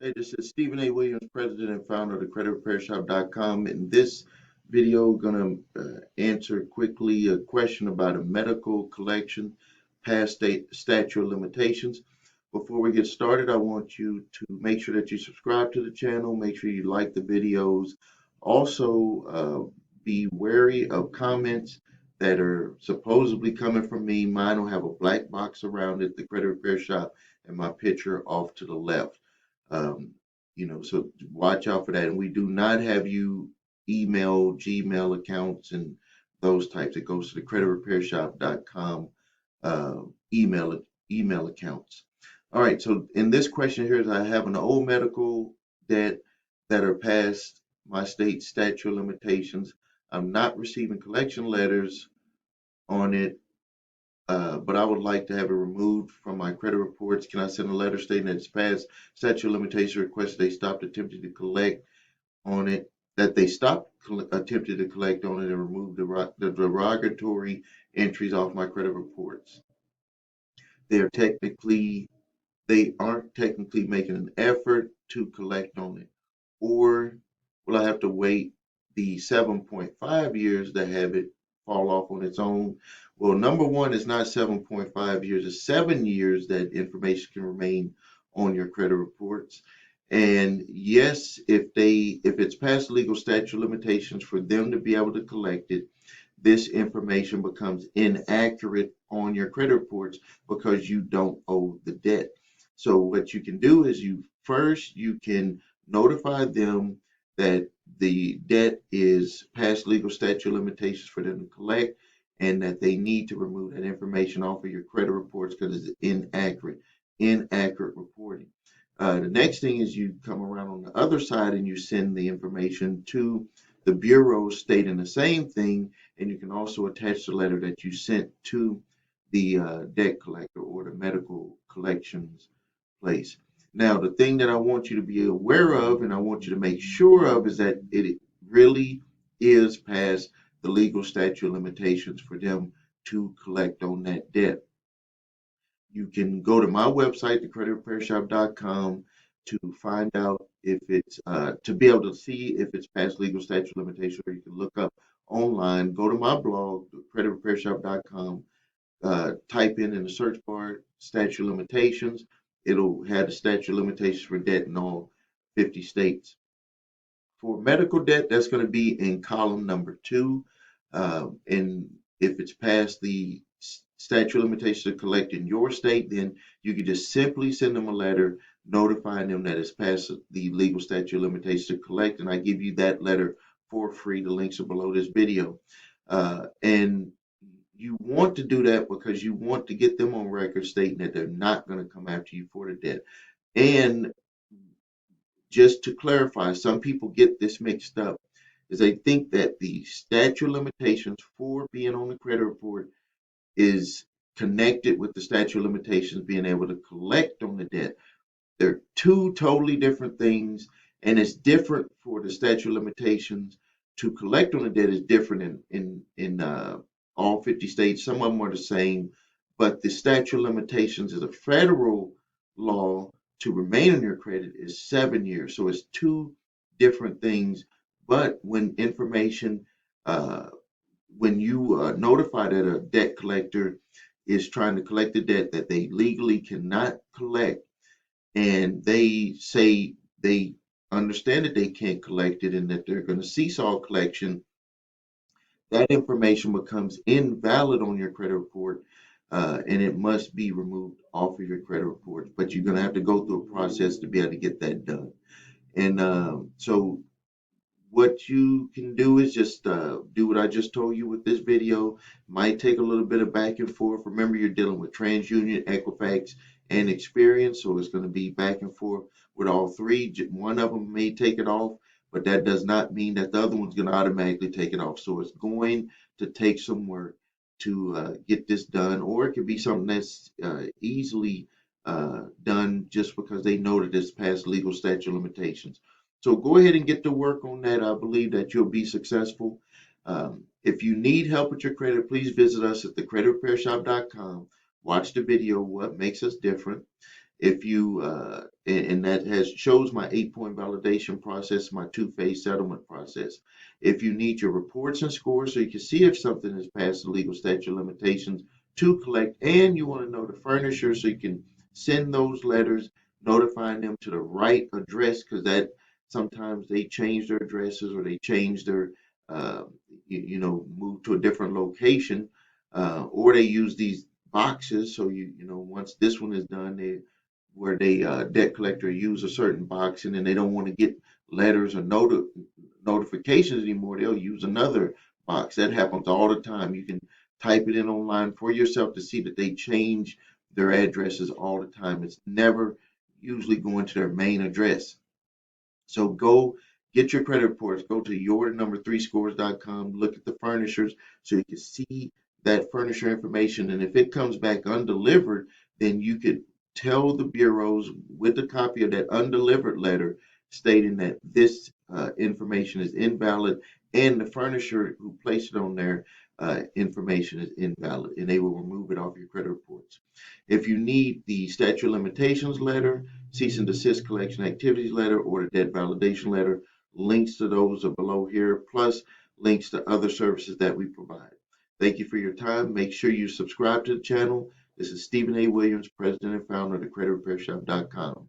Hey, this is Stephen A. Williams, President and founder of the CreditRepairShop.com. In this video, gonna answer quickly a question about a medical collection past statute of limitations. Before we get started, I want you to make sure that you subscribe to the channel, make sure you like the videos. Also, be wary of comments that are supposedly coming from me. Mine will have a black box around it, the Credit Repair Shop, and my picture off to the left. Um, so watch out for that. And we do not have you email Gmail accounts and those types. It goes to the creditrepairshop.com uh, email email accounts. All right. So in this question here is I have an old medical debt that are past my state statute of limitations. I'm not receiving collection letters on it, but I would like to have it removed from my credit reports. Can I send a letter stating that it's past statute of limitation request they stopped attempting to collect on it, that they stopped attempting to collect on it and remove the derogatory entries off my credit reports? They are technically, they aren't technically making an effort to collect on it. Or will I have to wait the 7.5 years to have it fall off on its own? Well, number one, it's not 7.5 years, it's 7 years that information can remain on your credit reports. And yes, if it's past legal statute of limitations for them to be able to collect it, this information becomes inaccurate on your credit reports because you don't owe the debt. So what you can do is you can notify them that the debt is past legal statute of limitations for them to collect and that they need to remove that information off of your credit reports because it's inaccurate reporting. The next thing is you come around on the other side and you send the information to the bureau stating the same thing, and you can also attach the letter that you sent to the debt collector or the medical collections place. Now, the thing that I want you to be aware of and I want you to make sure of is that it really is past the legal statute of limitations for them to collect on that debt. You can go to my website, thecreditrepairshop.com, to find out if it's to be able to see if it's past legal statute of limitations, or you can look up online. Go to my blog, thecreditrepairshop.com, type in the search bar statute of limitations. It'll have the statute of limitations for debt in all 50 states. For medical debt, that's going to be in column number 2. And if it's past the statute of limitations to collect in your state, then you can just simply send them a letter notifying them that it's past the legal statute of limitations to collect. And I give you that letter for free. The links are below this video. And you want to do that because you want to get them on record stating that they're not going to come after you for the debt. And just to clarify, some people get this mixed up, is they think that the statute of limitations for being on the credit report is connected with the statute of limitations being able to collect on the debt. They're two totally different things, and it's different for the statute of limitations to collect on the debt is different in all 50 states. Some of them are the same, but the statute of limitations is a federal law to remain on your credit is 7 years. So it's two different things. But uh, when you notify that a debt collector is trying to collect the debt that they legally cannot collect, and they say they understand that they can't collect it and that they're going to cease all collection, that information becomes invalid on your credit report, and it must be removed off of your credit report. But you're going to have to go through a process to be able to get that done. And so what you can do is just do what I just told you with this video. Might take a little bit of back and forth. Remember, you're dealing with TransUnion, Equifax, and Experian, so it's going to be back and forth with all three. One of them may take it off, but that does not mean that the other one's going to automatically take it off. So it's going to take some work to get this done, or it could be something that's easily done just because they know that it's past legal statute of limitations. So go ahead and get to work on that. I believe that you'll be successful. If you need help with your credit, please visit us at thecreditrepairshop.com. Watch the video, What Makes Us Different. If you and that has shows my 8-point validation process, my two-phase settlement process. If you need your reports and scores so you can see if something has passed the legal statute of limitations to collect, and you want to know the furnisher so you can send those letters notifying them to the right address, because that sometimes they change their addresses or they change their uh, move to a different location, or they use these boxes. So once this one is done, they where they debt collector use a certain box, and then they don't want to get letters or notifications anymore, they'll use another box. That happens all the time. You can type it in online for yourself to see that they change their addresses all the time. It's never usually going to their main address. So go get your credit reports. Go to your3scores.com. Look at the furnishers so you can see that furnisher information. And if it comes back undelivered, then you could tell the bureaus with a copy of that undelivered letter stating that this information is invalid, and the furnisher who placed it on there information is invalid, and they will remove it off your credit reports. If you need the statute of limitations letter, cease and desist collection activities letter, or the debt validation letter, links to those are below here, plus links to other services that we provide. Thank you for your time. Make sure you subscribe to the channel. This is Stephen A. Williams, President and founder of thecreditrepairshop.com.